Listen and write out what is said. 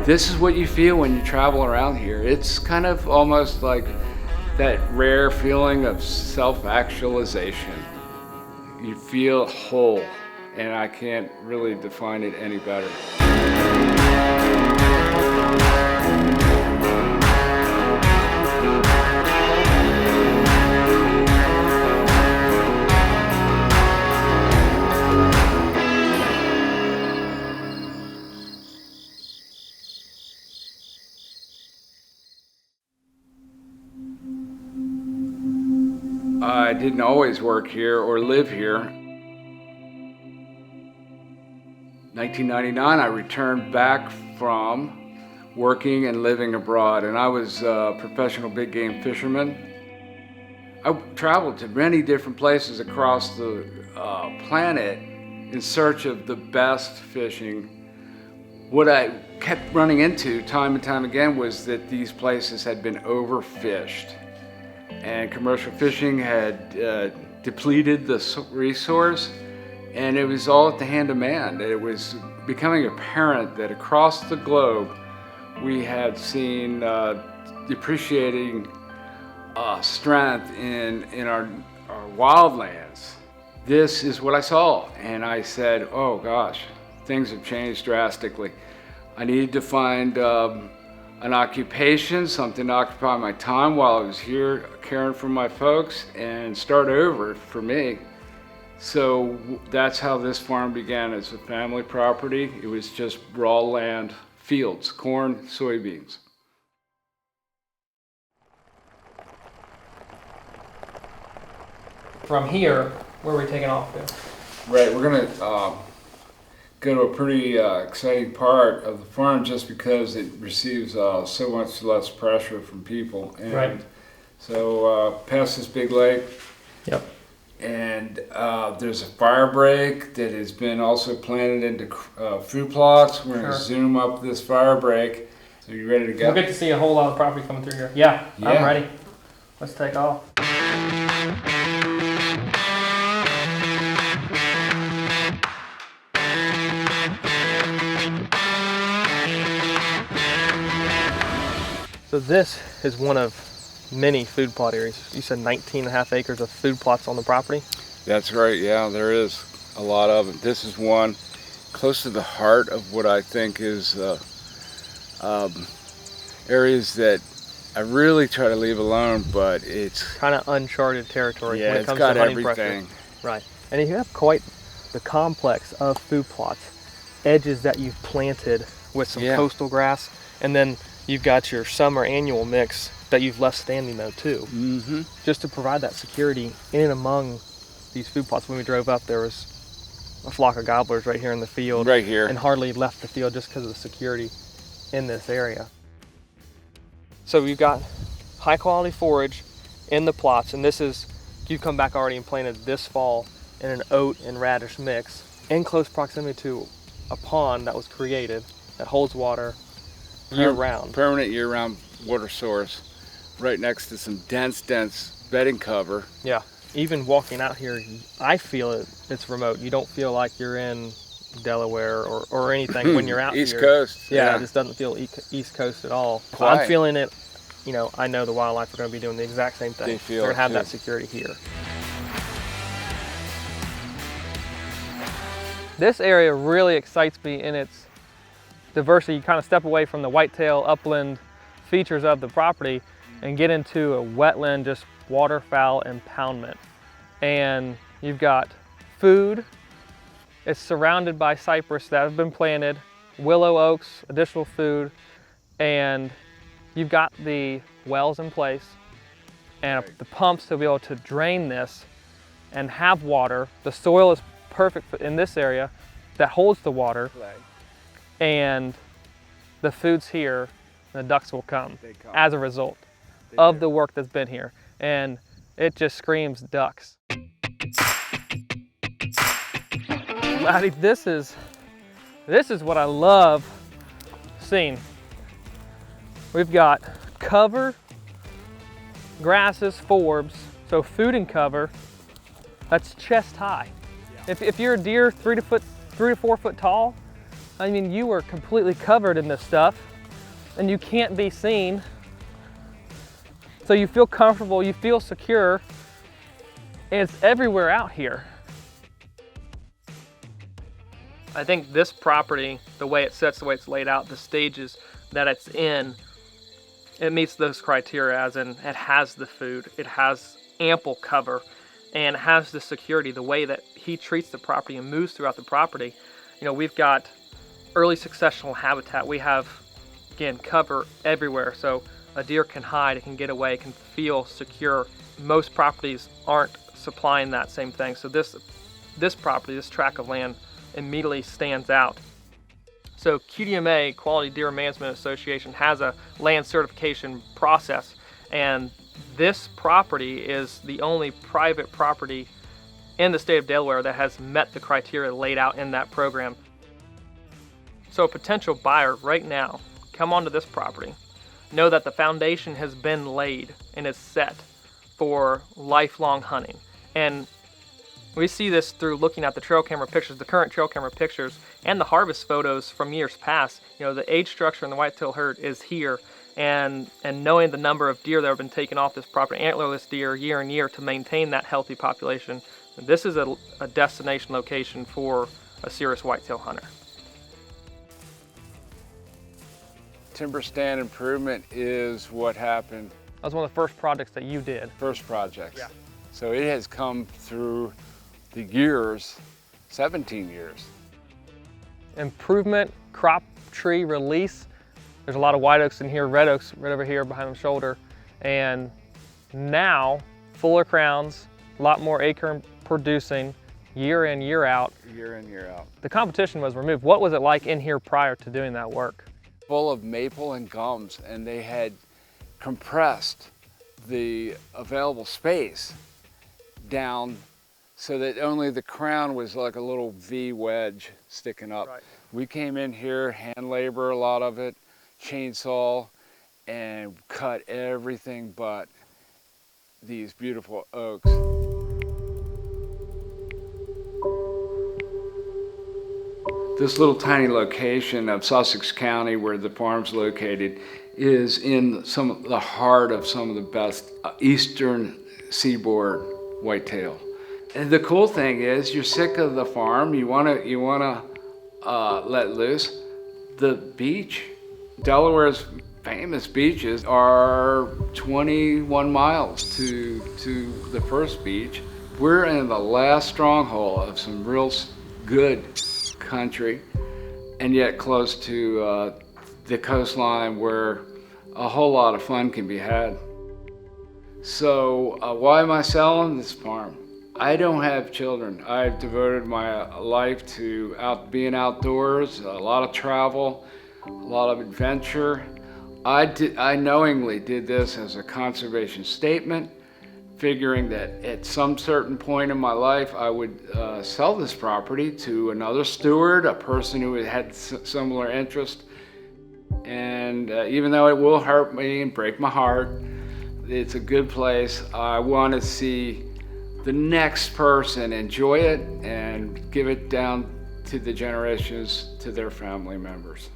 This is what you feel when you travel around here. It's kind of almost like that rare feeling of self-actualization. You feel whole, and I can't really define it any better. I didn't always work here or live here. 1999, I returned back from working and living abroad, and I was a professional big game fisherman. I traveled to many different places across the planet in search of the best fishing. What I kept running into time and time again was that these places had been overfished, and commercial fishing had depleted the resource, and it was all at the hand of man. It was becoming apparent that across the globe we had seen depreciating strength in our wildlands. This is what I saw, and I said, oh gosh, things have changed drastically. I needed to find an occupation, something to occupy my time while I was here caring for my folks, and start over for me. So that's how this farm began, as a family property. It was just raw land, fields, corn, soybeans. From here, where are we taking off to? Right, we're gonna go to a pretty exciting part of the farm just because it receives so much less pressure from people. And right. So past this big lake. Yep. And there's a fire break that has been also planted into food plots. We're going to zoom up this fire break. So you ready to go? We'll get to see a whole lot of property coming through here. Yeah. I'm ready. Let's take off. So this is one of many food plot areas. You said 19.5 acres of food plots on the property? That's right, yeah, there is a lot of it. This is one close to the heart of what I think is areas that I really try to leave alone, but it's kind of uncharted territory when it comes to hunting everything. Pressure. Right, and you have quite the complex of food plots, edges that you've planted with some coastal grass, and then you've got your summer annual mix that you've left standing though too. Mm-hmm. Just to provide that security in and among these food plots. When we drove up, there was a flock of gobblers right here in the field. Right here. And hardly left the field just because of the security in this area. So you've got high quality forage in the plots, and this is, you've come back already and planted this fall in an oat and radish mix in close proximity to a pond that was created that holds water year round. Permanent year round water source. Right next to some dense bedding cover. Yeah, even walking out here, I feel it's remote. You don't feel like you're in Delaware or anything when you're out East here. Coast. Yeah, it just doesn't feel East Coast at all. So I'm feeling it, you know, I know the wildlife are going to be doing the exact same thing. They're going to have that security here. This area really excites me in its diversity. You kind of step away from the whitetail upland features of the property and get into a wetland, just waterfowl impoundment. And you've got food. It's surrounded by cypress that have been planted, willow oaks, additional food, and you've got the wells in place and the pumps to be able to drain this and have water. The soil is perfect in this area that holds the water, and the food's here. The ducks will come as a result of the work that's been here, and it just screams ducks. Latty, this is what I love seeing. We've got cover, grasses, forbs, so food and cover. That's chest high. If you're a deer 3 to 4 foot tall, I mean, you are completely covered in this stuff. and you can't be seen. So you feel comfortable, you feel secure, and it's everywhere out here. I think this property, the way it sits, the way it's laid out, the stages that it's in, it meets those criteria, as in it has the food, it has ample cover, and it has the security, the way that he treats the property and moves throughout the property. You know, we've got early successional habitat. We have, again, cover everywhere, so a deer can hide, it can get away, it can feel secure. Most properties aren't supplying that same thing. So this property, this tract of land, immediately stands out. So QDMA, Quality Deer Management Association, has a land certification process, and this property is the only private property in the state of Delaware that has met the criteria laid out in that program. So a potential buyer right now, come onto this property, know that the foundation has been laid and is set for lifelong hunting. And we see this through looking at the trail camera pictures, the current trail camera pictures, and the harvest photos from years past. You know, the age structure in the whitetail herd is here, and knowing the number of deer that have been taken off this property, antlerless deer, year and year, to maintain that healthy population, this is a destination location for a serious whitetail hunter. Timber stand improvement is what happened. That was one of the first projects that you did. First projects. Yeah. So it has come through the years, 17 years. Improvement, crop tree release. There's a lot of white oaks in here, red oaks right over here behind the shoulder. And now, fuller crowns, a lot more acorn producing, year in, year out. Year in, year out. The competition was removed. What was it like in here prior to doing that work? Full of maple and gums, and they had compressed the available space down so that only the crown was like a little V wedge sticking up. Right. We came in here, hand labor, a lot of it, chainsaw, and cut everything but these beautiful oaks. This little tiny location of Sussex County where the farm's located is in the heart of some of the best eastern seaboard whitetail. And the cool thing is, you're sick of the farm, you wanna let loose. The beach, Delaware's famous beaches are 21 miles to the first beach. We're in the last stronghold of some real good country, and yet close to the coastline where a whole lot of fun can be had. So why am I selling this farm? I don't have children. I've devoted my life to being outdoors, a lot of travel, a lot of adventure. I knowingly did this as a conservation statement, figuring that at some certain point in my life I would sell this property to another steward, a person who had similar interest. And even though it will hurt me and break my heart, it's a good place. I want to see the next person enjoy it and give it down to the generations, to their family members.